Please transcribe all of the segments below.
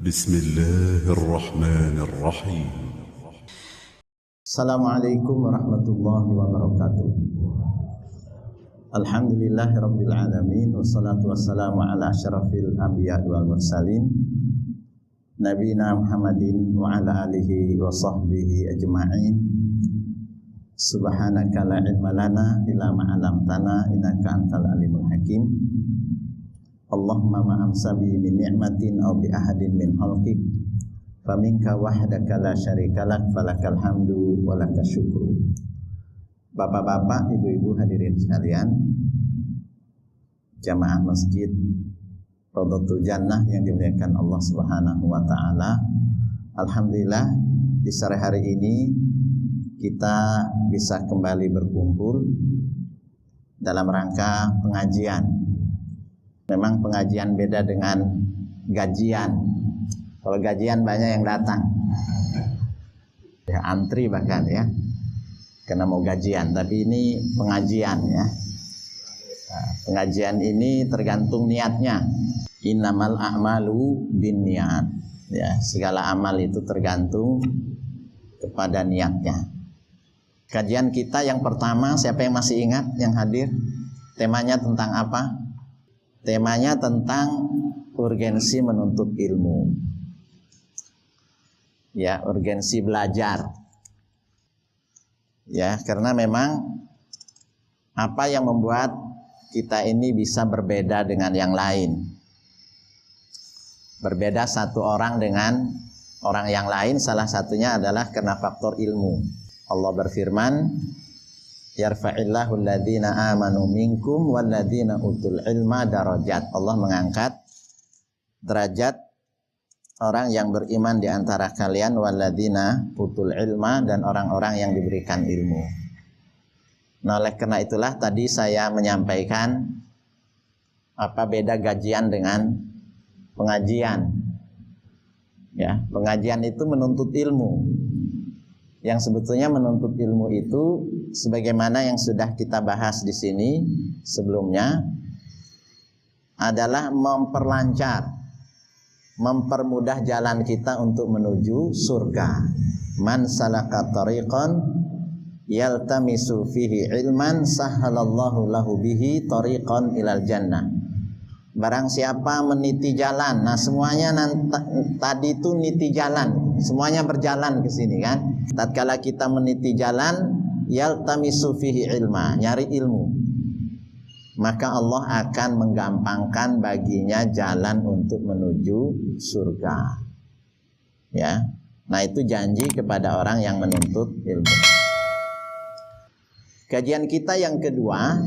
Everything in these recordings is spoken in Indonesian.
بسم الله الرحمن الرحيم. Assalamualaikum warahmatullahi wabarakatuh. Alhamdulillahirabbil alamin, wassalatu wassalamu ala asyrafil anbiya wal mursalin nabiyina Muhammadin wa ala alihi wa sahbihi ajma'in. Subhanaka la ilma lana illa ma 'allamtana innaka antal alimul hakim. Allahumma ma amsabi min ni'matin aw bi ahadin min khalqik faminka wahdaka la syarikalak falakal hamdu walaka syukru. Bapak-bapak, ibu-ibu hadirin sekalian, jamaah masjid Raudhatul Jannah yang dimuliakan Allah Subhanahu wa taala. Alhamdulillah di sore hari ini kita bisa kembali berkumpul dalam rangka pengajian. Memang pengajian beda dengan gajian. Kalau gajian banyak yang datang, ya antri bahkan ya, karena mau gajian. Tapi ini pengajian ya. Nah, pengajian ini tergantung niatnya. Innamal a'malu binniyat. Ya, segala amal itu tergantung kepada niatnya. Kajian kita yang pertama, siapa yang masih ingat yang hadir? Temanya tentang apa? Temanya tentang urgensi menuntut ilmu. Ya, urgensi belajar. Ya, karena memang apa yang membuat kita ini bisa berbeda dengan yang lain. Berbeda satu orang dengan orang yang lain, salah satunya adalah karena faktor ilmu. Allah berfirman, yarfa'illahu alladhina amanu minkum walladhina utul ilma darajat. Allah mengangkat derajat orang yang beriman di antara kalian, walladhina utul ilma, dan orang-orang yang diberikan ilmu. Nah, oleh karena itulah tadi saya menyampaikan apa beda gajian dengan pengajian. Ya, pengajian itu menuntut ilmu. Yang sebetulnya menuntut ilmu itu sebagaimana yang sudah kita bahas di sini sebelumnya adalah memperlancar, mempermudah jalan kita untuk menuju surga. Man salaka tariqan yaltamisu fihi ilman sahhalallahu lahu bihi tariqan ilal jannah. Barang siapa meniti jalan, nah semuanya tadi itu niti jalan, semuanya berjalan ke sini kan. Tatkala kita meniti jalan, yaltamisu fihi ilma, nyari ilmu, maka Allah akan menggampangkan baginya jalan untuk menuju surga. Ya, nah itu janji kepada orang yang menuntut ilmu. Kajian kita yang kedua,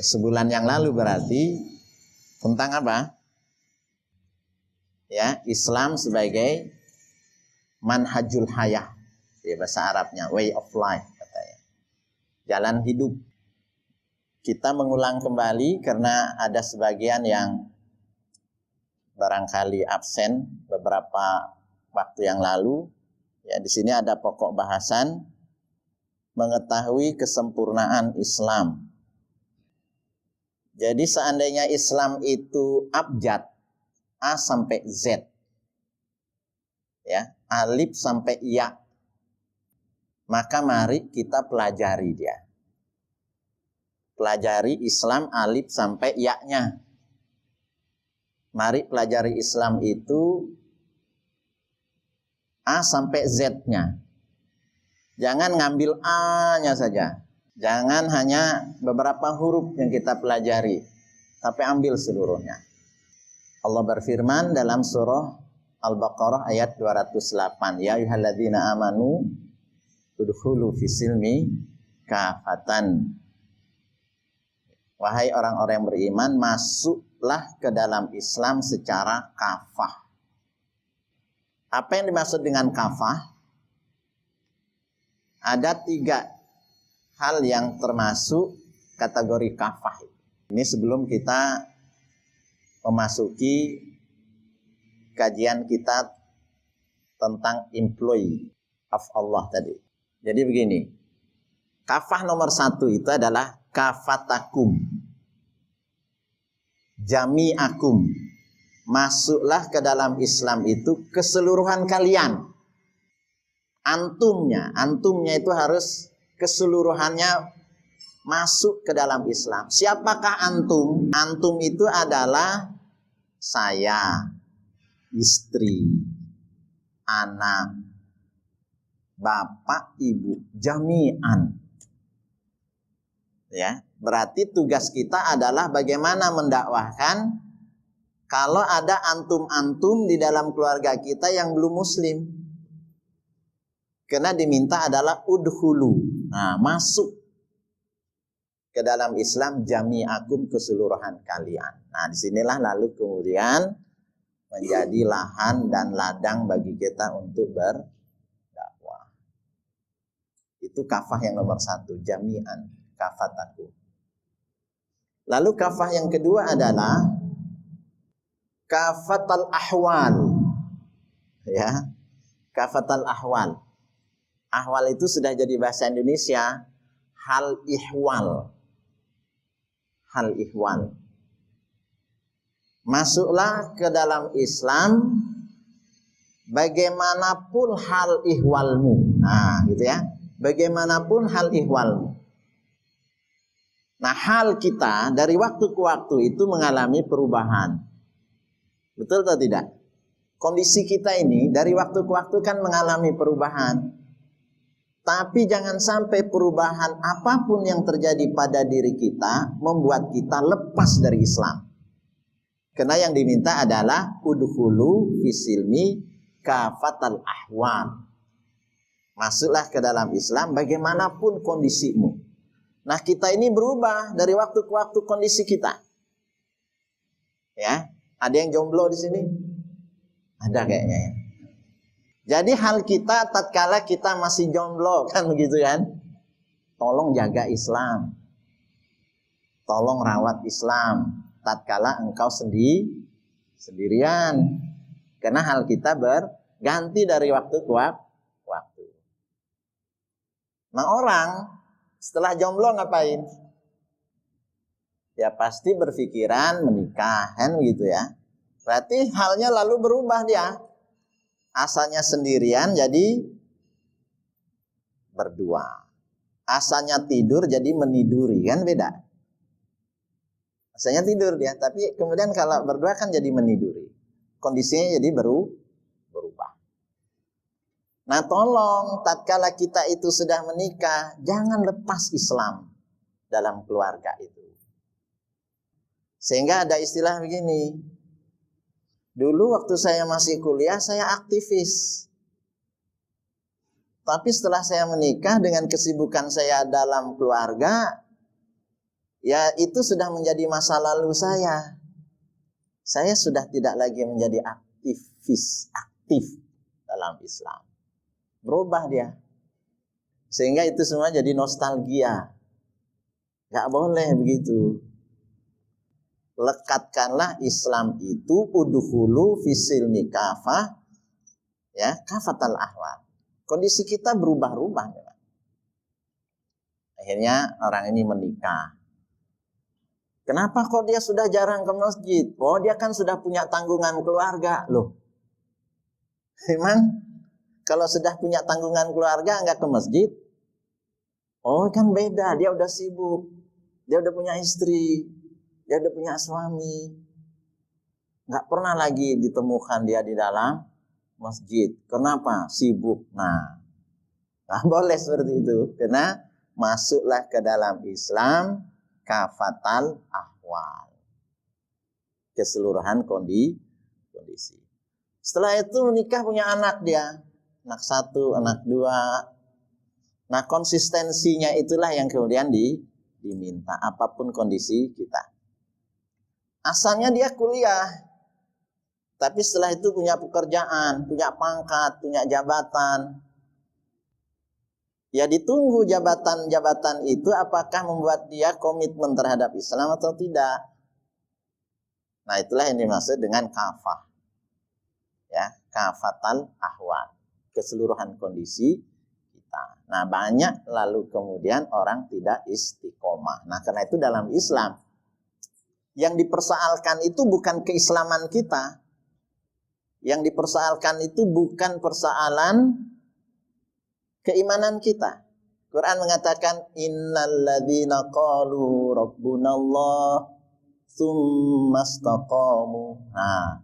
sebulan yang lalu berarti, tentang apa? Ya, Islam sebagai manhajul hayah, ya, bahasa Arabnya way of life katanya. Jalan hidup. Kita mengulang kembali karena ada sebagian yang barangkali absen beberapa waktu yang lalu. Ya, di sini ada pokok bahasan mengetahui kesempurnaan Islam. Jadi seandainya Islam itu abjad, A sampai Z, ya, alif sampai ya, maka mari kita pelajari dia. Pelajari Islam alif sampai ya-nya. Mari pelajari Islam itu A sampai Z-nya. Jangan ngambil A-nya saja. Jangan hanya beberapa huruf yang kita pelajari, tapi ambil seluruhnya. Allah berfirman dalam surah Al-Baqarah ayat 208, ya ayyuhalladzina amanu udkhulu fisilmi kafatan. Wahai orang-orang yang beriman, masuklah ke dalam Islam secara kafah. Apa yang dimaksud dengan kafah? Ada 3 hal yang termasuk kategori kafah. Ini sebelum kita memasuki kajian kita tentang employee of Allah tadi. Jadi begini, kafah nomor 1 itu adalah kafatakum, jami'akum, masuklah ke dalam Islam itu keseluruhan kalian. Antumnya itu harus keseluruhannya masuk ke dalam Islam. Siapakah antum? Antum itu adalah saya, istri, anak, bapak, ibu, jami'an. Ya, berarti tugas kita adalah bagaimana mendakwahkan kalau ada antum-antum di dalam keluarga kita yang belum muslim. Karena diminta adalah udhulu. Nah, masuk ke dalam Islam jami'akum, keseluruhan kalian. Nah, disinilah lalu kemudian menjadi lahan dan ladang bagi kita untuk berdakwah. Itu kafah yang nomor 1, jami'an, kafataku. Lalu kafah yang kedua adalah kafatal ahwal. Ya, kafatal ahwal. Ahwal itu sudah jadi bahasa Indonesia, hal ihwal. Hal ihwal. Masuklah ke dalam Islam bagaimanapun hal ihwalmu. Nah, gitu ya. Bagaimanapun hal ihwalmu. Nah, hal kita dari waktu ke waktu itu mengalami perubahan. Betul atau tidak? Kondisi kita ini dari waktu ke waktu kan mengalami perubahan. Tapi jangan sampai perubahan apapun yang terjadi pada diri kita membuat kita lepas dari Islam. Karena yang diminta adalah udkhulu fisilmi kafatal ahwal. Masuklah ke dalam Islam bagaimanapun kondisimu. Nah, kita ini berubah dari waktu ke waktu kondisi kita. Ya, ada yang jomblo di sini? Ada kayaknya ya. Jadi hal kita tatkala kita masih jomblo, kan begitu kan? Tolong jaga Islam. Tolong rawat Islam tatkala engkau sendirian. Karena hal kita berganti dari waktu ke waktu. Nah, orang setelah jomblo ngapain? Ya pasti berpikiran menikah, kan gitu ya. Berarti halnya lalu berubah dia. Asalnya sendirian jadi berdua. Asalnya tidur jadi meniduri, kan beda. Asalnya tidur dia, tapi kemudian kalau berdua kan jadi meniduri. Kondisinya jadi berubah. Nah, tolong tatkala kita itu sudah menikah, jangan lepas Islam dalam keluarga itu. Sehingga ada istilah begini. Dulu waktu saya masih kuliah, saya aktivis. Tapi setelah saya menikah dengan kesibukan saya dalam keluarga, ya itu sudah menjadi masa lalu saya. Saya sudah tidak lagi menjadi aktif dalam Islam. Berubah dia. Sehingga itu semua jadi nostalgia. Gak boleh begitu. Lekatkanlah Islam itu udhulu fisilmi kafah, ya, kafatal ahwal. Kondisi kita berubah-ubah. Akhirnya orang ini menikah. Kenapa kok dia sudah jarang ke masjid? Oh, dia kan sudah punya tanggungan keluarga. Loh, memang kalau sudah punya tanggungan keluarga enggak ke masjid? Oh, kan beda, dia udah sibuk. Dia udah punya istri. Dia udah punya suami. Nggak pernah lagi ditemukan dia di dalam masjid. Kenapa? Sibuk. Nah, nggak boleh seperti itu. Karena masuklah ke dalam Islam kafatal ahwal. Keseluruhan kondisi. Setelah itu menikah punya anak dia. Anak 1, anak 2. Nah, konsistensinya itulah yang kemudian diminta. Apapun kondisi kita. Asalnya dia kuliah, tapi setelah itu punya pekerjaan, punya pangkat, punya jabatan. Ya ditunggu jabatan-jabatan itu apakah membuat dia komitmen terhadap Islam atau tidak. Nah, itulah yang dimaksud dengan kafah. Ya, kafatal ahwal, keseluruhan kondisi kita. Nah, banyak lalu kemudian orang tidak istiqomah. Nah, karena itu dalam Islam yang dipersoalkan itu bukan keislaman kita, Yang dipersoalkan itu bukan persoalan keimanan kita. Quran mengatakan innalladzina qalu rabbunallah tsumma istaqamu. Nah,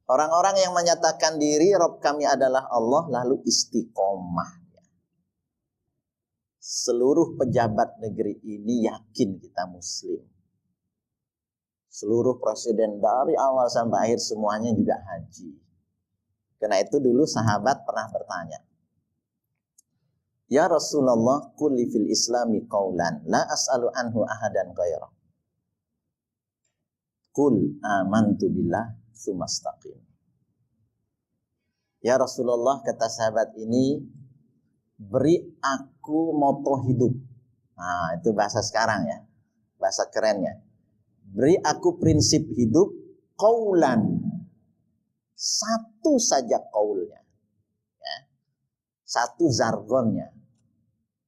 orang-orang yang menyatakan diri Rabb kami adalah Allah lalu istiqomah. Seluruh pejabat negeri ini yakin kita muslim. Seluruh presiden dari awal sampai akhir semuanya juga haji. Karena itu dulu sahabat pernah bertanya, ya Rasulullah, qul fil islami qawlan la as'alu anhu ahadan ghairah. Qul amantu billah tsumastaqim. Ya Rasulullah, kata sahabat ini, beri aku moto hidup. Nah, itu bahasa sekarang ya, bahasa kerennya. Beri aku prinsip hidup, qaulan. Satu saja qaulnya. Ya. Satu jargonnya.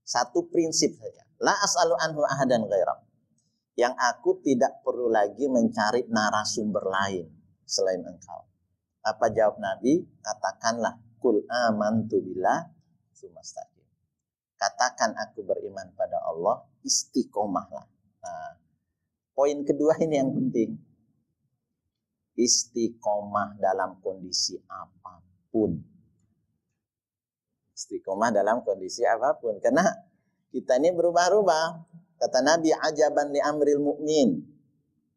Satu prinsip saja. La as'alu anhu ahadan ghairah. Yang aku tidak perlu lagi mencari narasumber lain selain engkau. Apa jawab Nabi? Katakanlah, qul amantu billah tsumastaqim. Katakan aku beriman pada Allah, istiqomahlah. Nah, poin kedua ini yang penting. Istiqomah dalam kondisi apapun. Istiqomah dalam kondisi apapun. Karena kita ini berubah-ubah. Kata Nabi, ajaban li amril mu'min.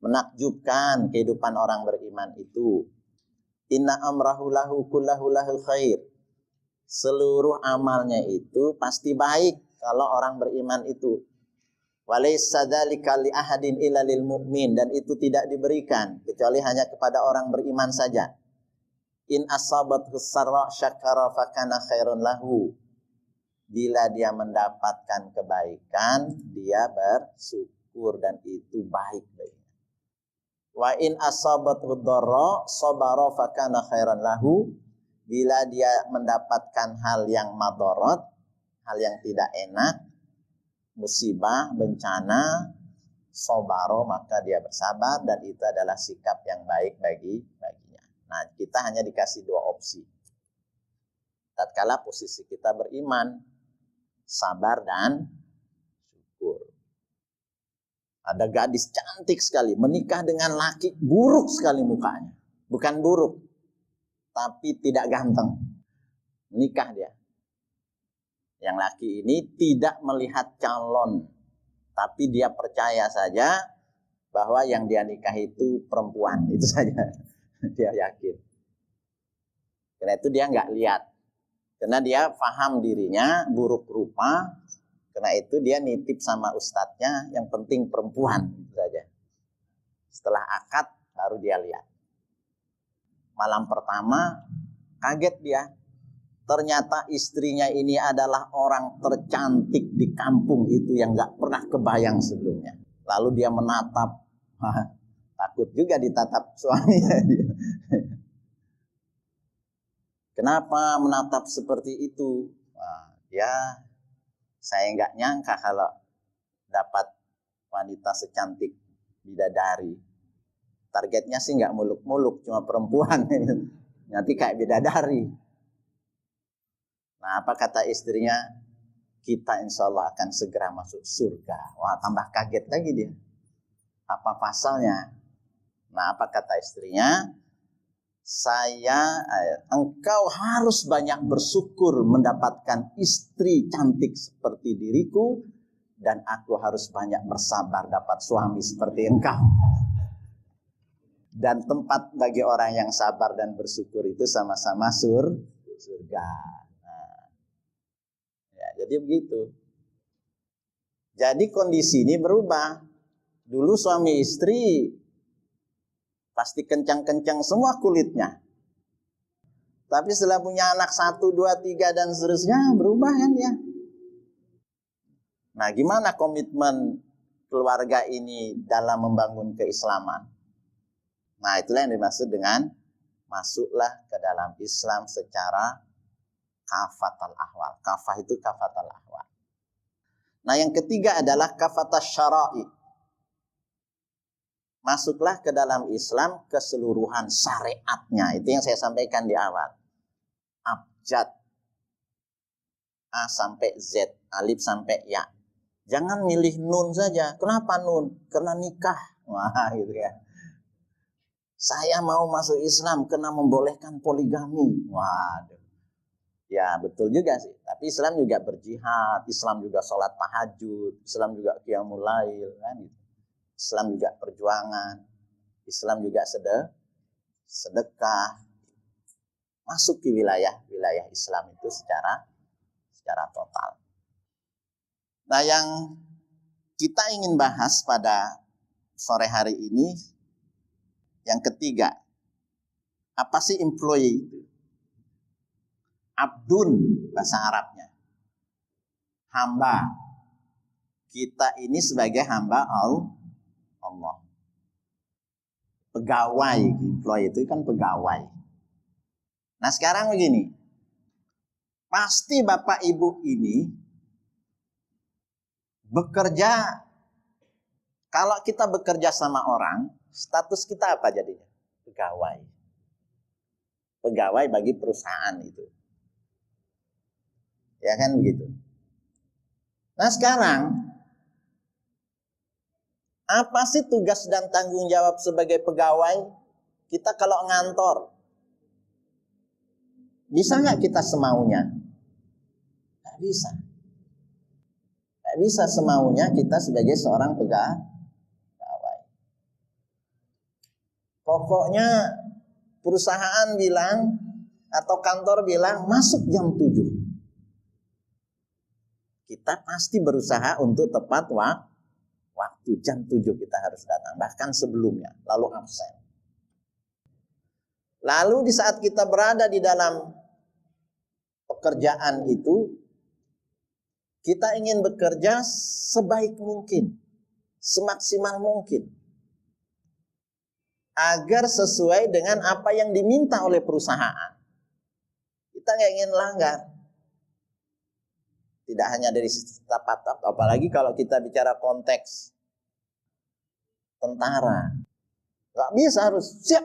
Menakjubkan kehidupan orang beriman itu. Inna amrahu lahu kullahu lahu khair. Seluruh amalnya itu pasti baik kalau orang beriman itu. Walaysa dzalika li ahadin illa lil mu'min, dan itu tidak diberikan kecuali hanya kepada orang beriman saja. In asabathu sarra syakara fakana khairun lahu. Bila dia mendapatkan kebaikan, dia bersyukur dan itu baik baginya. Wa in asabathu dharra sabara fakana khairan lahu. Bila dia mendapatkan hal yang madarat, hal yang tidak enak, musibah, bencana, sobaro, maka dia bersabar, dan itu adalah sikap yang baik baginya. Nah, kita hanya dikasih dua opsi. Tatkala posisi kita beriman, sabar dan syukur. Ada gadis cantik sekali, menikah dengan laki buruk sekali mukanya. Bukan buruk, tapi tidak ganteng. Menikah dia. Yang laki ini tidak melihat calon, tapi dia percaya saja bahwa yang dia nikah itu perempuan. Itu saja. Dia yakin. Karena itu dia nggak lihat. Karena dia paham dirinya buruk rupa. Karena itu dia nitip sama ustadznya, yang penting perempuan. Itu saja. Setelah akad baru dia lihat. Malam pertama kaget dia. Ternyata istrinya ini adalah orang tercantik di kampung itu yang gak pernah kebayang sebelumnya. Lalu dia menatap, takut juga ditatap suaminya. Kenapa menatap seperti itu? Ya, saya gak nyangka kalau dapat wanita secantik bidadari. Targetnya sih gak muluk-muluk, cuma perempuan. Nanti kayak bidadari. Nah, apa kata istrinya? Kita insya Allah akan segera masuk surga. Wah, tambah kaget lagi dia. Apa pasalnya? Nah, apa kata istrinya? Engkau harus banyak bersyukur mendapatkan istri cantik seperti diriku, dan aku harus banyak bersabar dapat suami seperti engkau. Dan tempat bagi orang yang sabar dan bersyukur itu sama-sama surga. Jadi begitu. Jadi kondisi ini berubah. Dulu suami istri pasti kencang-kencang semua kulitnya. Tapi setelah punya anak 1, 2, 3 dan seterusnya berubah kan ya. Nah, gimana komitmen keluarga ini dalam membangun keislaman? Nah, itulah yang dimaksud dengan masuklah ke dalam Islam secara kafatal ahwal. Kafah itu kafatal ahwal. Nah, yang ketiga adalah kafatas syara'i. masuklah ke dalam Islam keseluruhan syariatnya. Itu yang saya sampaikan di awal. Abjad, A sampai Z, alif sampai ya. Jangan milih nun saja. Kenapa nun? Karena nikah. Wah, gitu ya. Saya mau masuk Islam karena membolehkan poligami. Waduh. Ya betul juga sih. Tapi Islam juga berjihad, Islam juga sholat tahajud, Islam juga qiyamul lail, kan gitu. Islam juga perjuangan, Islam juga sedekah. Masuk ke wilayah Islam itu secara total. Nah, yang kita ingin bahas pada sore hari ini yang ketiga, apa sih employee itu? Abdun bahasa Arabnya, hamba. Kita ini sebagai hamba Allah. Pegawai, employee itu kan pegawai. Nah sekarang begini, pasti Bapak Ibu ini bekerja, kalau kita bekerja sama orang, status kita apa jadinya? Pegawai. Pegawai bagi perusahaan itu. Ya kan begitu. Nah sekarang, apa sih tugas dan tanggung jawab sebagai pegawai? Kita kalau ngantor, bisa nggak kita semaunya? Nggak bisa. Nggak bisa semaunya kita sebagai seorang pegawai. Pokoknya perusahaan bilang atau kantor bilang masuk jam 7. Kita pasti berusaha untuk tepat waktu jam 7 kita harus datang, bahkan sebelumnya, lalu absen. Lalu di saat kita berada di dalam pekerjaan itu, kita ingin bekerja sebaik mungkin, semaksimal mungkin, agar sesuai dengan apa yang diminta oleh perusahaan. Kita nggak ingin langgar. Tidak hanya dari sisi tapat, apalagi kalau kita bicara konteks tentara. Nggak bisa, harus siap.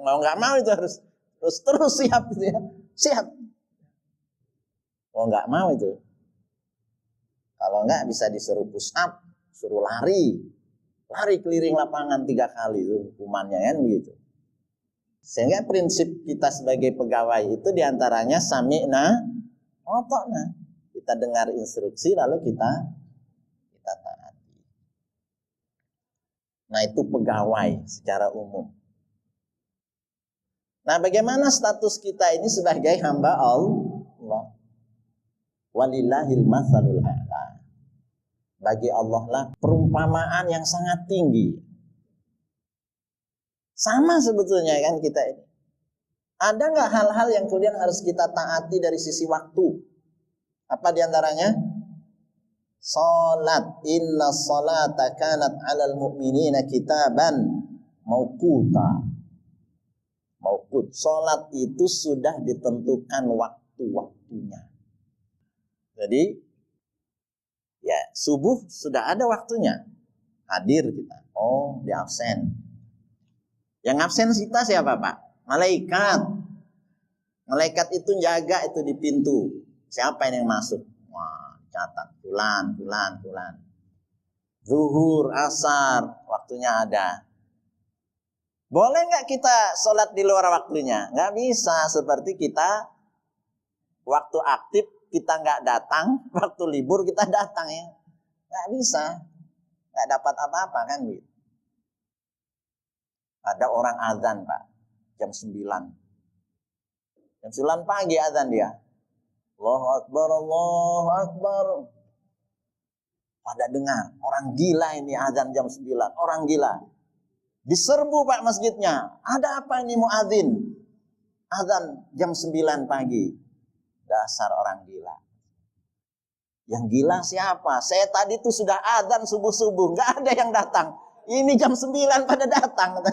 Mau nggak mau itu harus terus siap gitu ya. Siap. Mau nggak mau itu. Kalau nggak bisa disuruh push up, suruh lari keliling lapangan 3 kali itu hukumannya kan begitu. Sehingga prinsip kita sebagai pegawai itu diantaranya sami'na otokna. Kita dengar instruksi lalu kita taati. Nah itu pegawai secara umum. Nah bagaimana status kita ini sebagai hamba Allah? Walillahil matsalul a'la. Bagi Allah lah perumpamaan yang sangat tinggi. Sama sebetulnya kan kita ini. Ada nggak hal-hal yang kemudian harus kita taati dari sisi waktu? Apa diantaranya? Salat. Inna salata kanat 'alal mu'minina kitaban mauquta. Mauqut. Salat itu sudah ditentukan waktu-waktunya. Jadi ya subuh sudah ada waktunya. Hadir kita. Oh, di absen. Yang absen kita siapa, Pak? Malaikat. Malaikat itu jaga itu di pintu. Siapa yang masuk? Wah, catat. Fulan. Zuhur, asar, waktunya ada. Boleh nggak kita sholat di luar waktunya? Nggak bisa. Seperti kita waktu aktif kita nggak datang, waktu libur kita datang ya. Nggak bisa. Nggak dapat apa-apa kan gitu. Ada orang azan, Pak. Jam 9. Jam 9 pagi azan dia. Allahu Akbar, Allahu Akbar. Pada dengar, orang gila ini azan jam 9. Orang gila. Diserbu Pak masjidnya. Ada apa ini muadzin? Azan jam 9 pagi. Dasar orang gila. Yang gila siapa? Saya tadi tuh sudah azan subuh-subuh. Nggak ada yang datang. Ini jam 9 pada datang.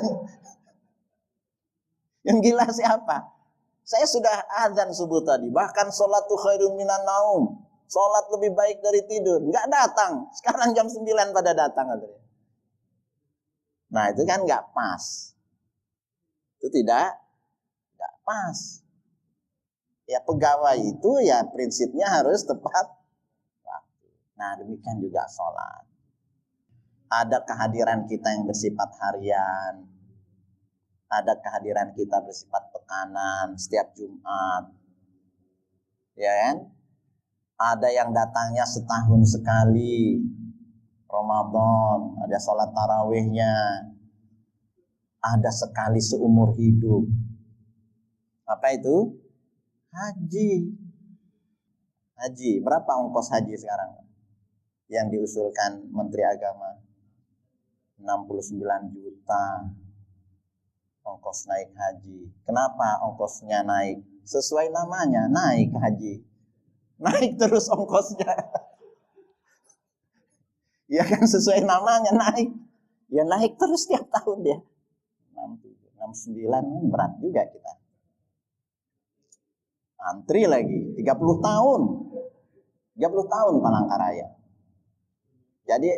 Yang gila siapa? Saya sudah azan subuh tadi. Bahkan sholatu khairun minan naum. Sholat lebih baik dari tidur. Nggak datang. Sekarang jam 9 pada datang. Nah itu kan nggak pas. Itu tidak pas. Ya pegawai itu ya prinsipnya harus tepat waktu. Nah demikian juga sholat. Ada kehadiran kita yang bersifat harian. Ada kehadiran kita bersifat pekanan setiap Jumat. Ya kan? Ada yang datangnya setahun sekali. Ramadan, ada sholat tarawihnya. Ada sekali seumur hidup. Apa itu? Haji. Haji. Berapa ongkos haji sekarang? Yang diusulkan Menteri Agama. 69 juta. Ongkos naik haji. Kenapa ongkosnya naik? Sesuai namanya, naik haji. Naik terus ongkosnya. Ya kan sesuai namanya naik. Ya naik terus tiap tahun dia. 67, 69 berat juga kita. Antri lagi 30 tahun. 30 tahun Palangkaraya. Jadi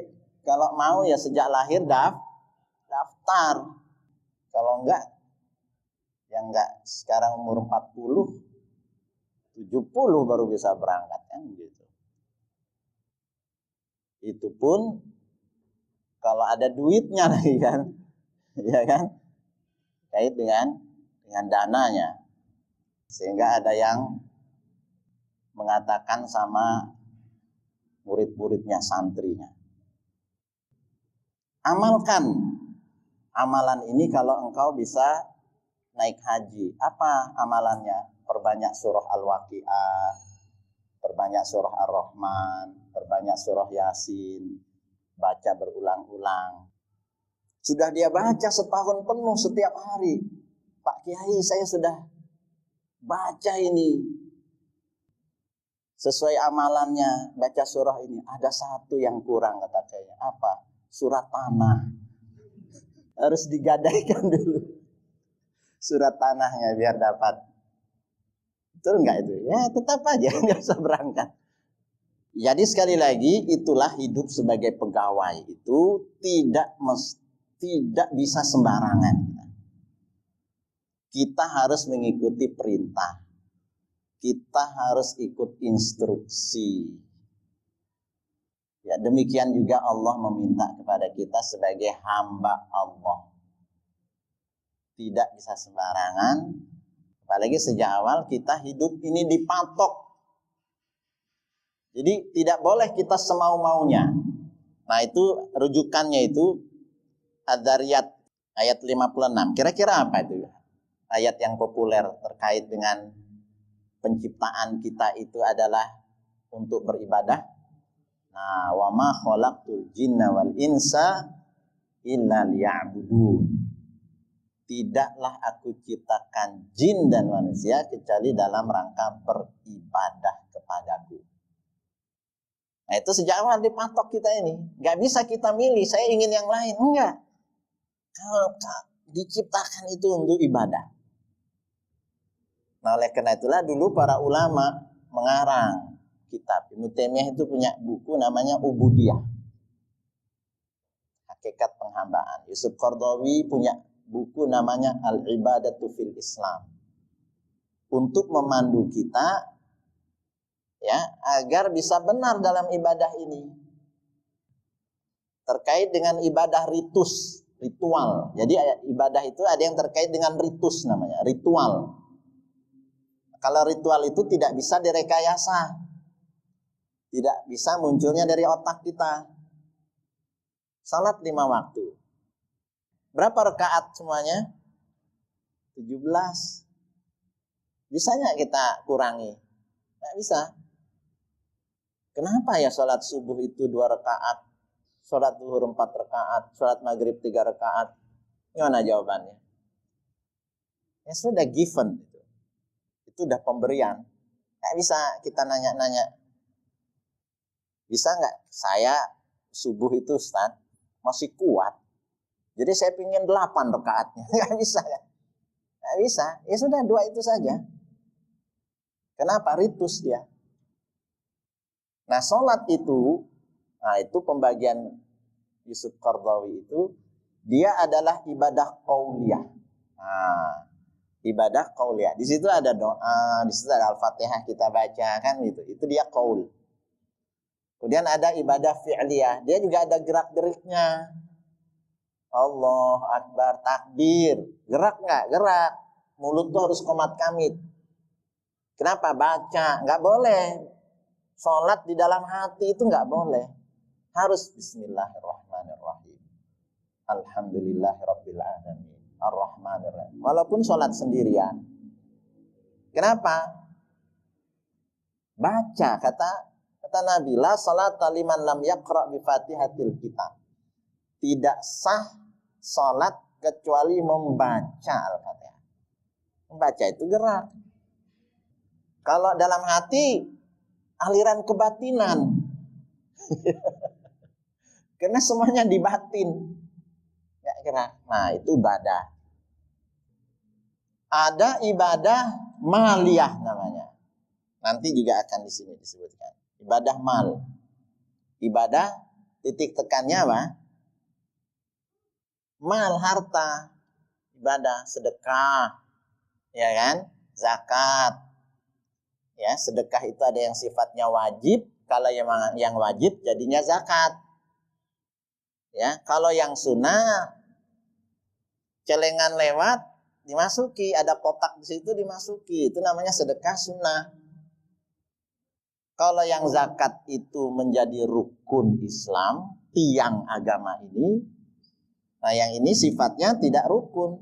kalau mau ya sejak lahir daftar. Kalau enggak yang enggak sekarang umur 40, 70 baru bisa berangkat kan gitu. Itu pun kalau ada duitnya lagi kan. Ya kan? Kait dengan dananya. Sehingga ada yang mengatakan sama murid-muridnya, santrinya. Amalkan amalan ini kalau engkau bisa naik haji. Apa amalannya? Perbanyak surah Al-Waqi'ah, perbanyak surah Ar-Rahman, perbanyak surah Yasin, baca berulang-ulang. Sudah dia baca setahun penuh setiap hari. Pak Kiai, saya sudah baca ini. Sesuai amalannya, baca surah ini. Ada satu yang kurang kata saya. Apa? Surat tanah. Harus digadaikan dulu. Surat tanahnya biar dapat. Betul enggak itu? Ya tetap aja nggak usah berangkat. Jadi sekali lagi itulah hidup sebagai pegawai itu tidak bisa sembarangan. Kita harus mengikuti perintah. Kita harus ikut instruksi. Ya, demikian juga Allah meminta kepada kita sebagai hamba Allah. Tidak bisa sembarangan. Apalagi sejak awal kita hidup ini dipatok. Jadi tidak boleh kita semau-maunya. Nah itu rujukannya itu Ad-Dzariyat ayat 56. Kira-kira apa itu? Ayat yang populer terkait dengan penciptaan kita itu adalah untuk beribadah. Nah, wa ma khalaqtul jinna wal insa illa liya'budun. Tidaklah aku ciptakan jin dan manusia kecuali dalam rangka beribadah kepadaku. Nah itu sejak awal dipatok kita ini. Gak bisa kita milih, saya ingin yang lain. Enggak. Kalau diciptakan itu untuk ibadah. Nah oleh karena itulah dulu para ulama mengarang kitab. Ibnu Taimiyah itu punya buku namanya Ubudiyah. Hakikat penghambaan. Yusuf Qaradawi punya buku namanya Al-Ibadatu fil Islam. Untuk memandu kita ya agar bisa benar dalam ibadah ini. Terkait dengan ibadah ritual. Jadi ibadah itu ada yang terkait dengan ritus namanya, ritual. Kalau ritual itu tidak bisa direkayasa. Tidak bisa munculnya dari otak kita. Salat 5 waktu. Berapa rakaat semuanya? 17. Bisa nggak kita kurangi? Nggak bisa. Kenapa ya sholat subuh itu 2 rakaat, sholat zuhur 4 rakaat, sholat maghrib 3 rakaat? Gimana jawabannya? Ya sudah given. Itu udah pemberian. Nggak bisa kita nanya-nanya. Bisa nggak saya subuh itu Ustaz masih kuat? Jadi saya pingin 8 rakaatnya. Nggak bisa kan? Nggak bisa. Ya sudah 2 itu saja. Kenapa? Ritus dia. Nah sholat itu, nah itu pembagian Yusuf Qaradawi itu Dia adalah ibadah qauliyah. Nah, ibadah qauliyah. Di situ ada doa, di situ ada Al-Fatihah kita baca kan gitu. Itu dia qaul. Kemudian ada ibadah fi'liyah. Dia juga ada gerak-geriknya. Allah Akbar, takbir. Gerak nggak? Gerak. Mulut tuh harus qomat kamit. Kenapa? Baca. Nggak boleh. Sholat di dalam hati itu nggak boleh. Harus Bismillahirrahmanirrahim. Alhamdulillahirabbil alamin. Ar-Rahmanirrahim. Walaupun sholat sendirian. Kenapa? Baca, kata Nabi, la salata liman lam yaqra bi Fatihatil Kitab. Tidak sah sholat kecuali membaca Al-Fatihah. Membaca itu gerak. Kalau dalam hati, aliran kebatinan. Karena semuanya di batin. Ya, gerak. Nah, itu ibadah. Ada ibadah maliyah namanya. Nanti juga akan di sini disebutkan. Ibadah mal. Ibadah titik tekannya apa? Mal, harta. Ibadah, sedekah. Ya kan? Zakat. Ya, sedekah itu ada yang sifatnya wajib. Kalau yang wajib jadinya zakat. Ya, kalau yang sunnah celengan lewat dimasuki, ada kotak di situ dimasuki. Itu namanya sedekah sunnah. Kalau yang zakat itu menjadi rukun Islam, tiang agama ini, nah yang ini sifatnya tidak rukun,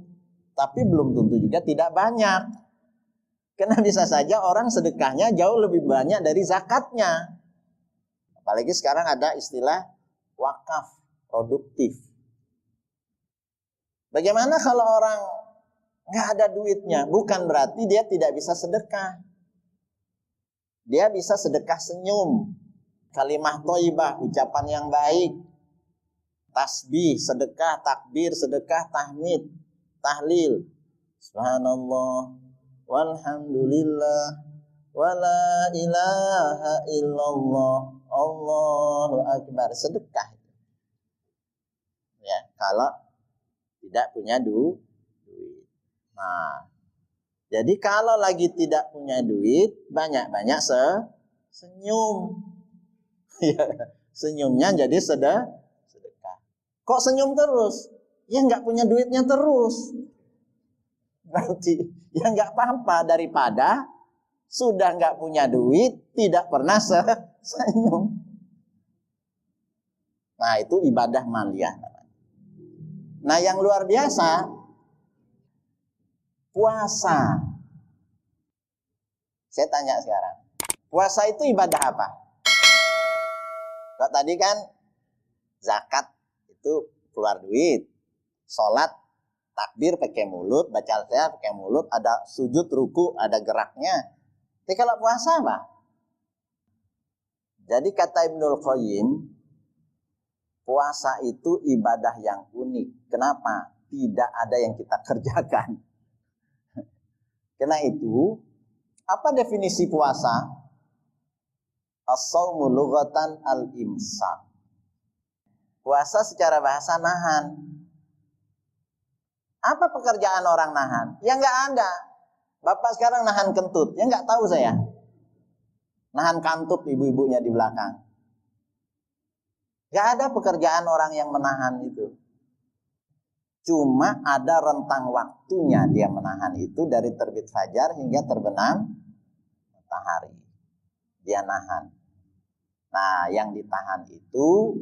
tapi belum tentu juga tidak banyak. Karena bisa saja orang sedekahnya jauh lebih banyak dari zakatnya. Apalagi sekarang ada istilah wakaf produktif. Bagaimana kalau orang nggak ada duitnya? Bukan berarti dia tidak bisa sedekah. Dia bisa sedekah senyum, kalimah thayyibah, ucapan yang baik, tasbih, sedekah, takbir, sedekah, tahmid, tahlil. Subhanallah, walhamdulillah, wala ilaha illallah, Allahu Akbar. Sedekah. Ya, kalau tidak punya duit. Nah, jadi kalau lagi tidak punya duit, banyak-banyak senyum. Senyumnya jadi sedekah. Kok senyum terus? Ya nggak punya duitnya terus. Berarti ya nggak apa-apa daripada sudah nggak punya duit, tidak pernah senyum. Nah, itu ibadah maliyah. Nah, yang luar biasa, puasa. Saya tanya sekarang, puasa itu ibadah apa? Kalau tadi kan zakat itu keluar duit, sholat takbir pakai mulut, baca Al-Fatihah pakai mulut, ada sujud, ruku, ada geraknya. Tapi kalau puasa apa? Jadi kata Ibnul Qayyim, puasa itu ibadah yang unik. Kenapa? Tidak ada yang kita kerjakan. Karena itu, apa definisi puasa? As-shaumu lughatan al-imsak. Puasa secara bahasa nahan. Apa pekerjaan orang nahan? Ya nggak ada. Bapak sekarang nahan kentut, ya nggak tahu saya. Nahan kantut ibu-ibunya di belakang. Nggak ada pekerjaan orang yang menahan itu. Cuma ada rentang waktunya dia menahan itu dari terbit fajar hingga terbenam matahari. Dia nahan. Nah, yang ditahan itu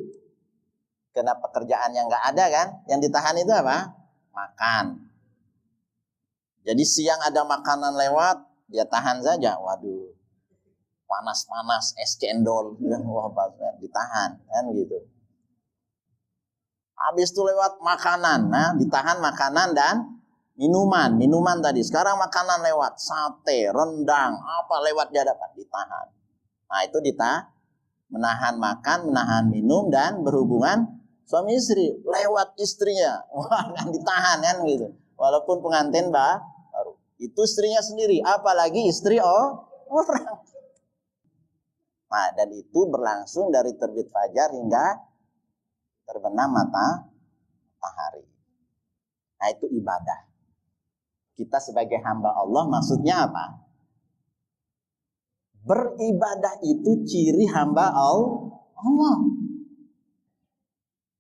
karena pekerjaan yang nggak ada kan? Yang ditahan itu apa? Makan. Jadi siang ada makanan lewat, dia tahan saja. Waduh, panas-panas, es cendol, wah ditahan, kan gitu. Habis itu lewat makanan, nah ditahan makanan dan minuman. Minuman tadi, sekarang makanan lewat, sate, rendang, apa lewat dia dapat ditahan. Nah itu menahan makan, menahan minum dan berhubungan suami istri. Lewat istrinya, wah kan ditahan kan gitu. Walaupun pengantin baru, itu istrinya sendiri, apalagi istri orang. Nah dan itu berlangsung dari terbit fajar hingga terbenam matahari. Nah, itu ibadah. Kita sebagai hamba Allah maksudnya apa? Beribadah itu ciri hamba Allah.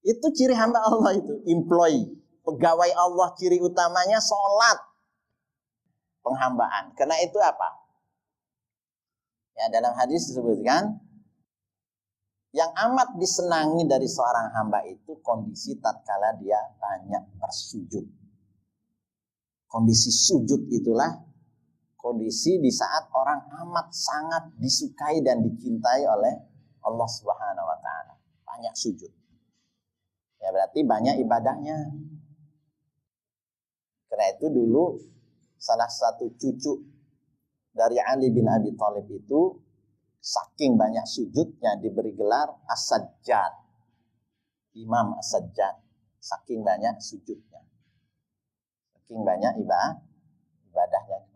Itu ciri hamba Allah itu. Employee, pegawai Allah, ciri utamanya sholat. Penghambaan. Karena itu apa? Ya, dalam hadis disebutkan, yang amat disenangi dari seorang hamba itu kondisi tatkala dia banyak bersujud. Kondisi sujud itulah kondisi di saat orang amat sangat disukai dan dicintai oleh Allah Subhanahu wa taala. Banyak sujud. Ya berarti banyak ibadahnya. Karena itu dulu salah satu cucu dari Ali bin Abi Thalib itu saking banyak sujudnya diberi gelar As-Sajjad. Imam As-Sajjad. Saking banyak sujudnya. Saking banyak ibadahnya.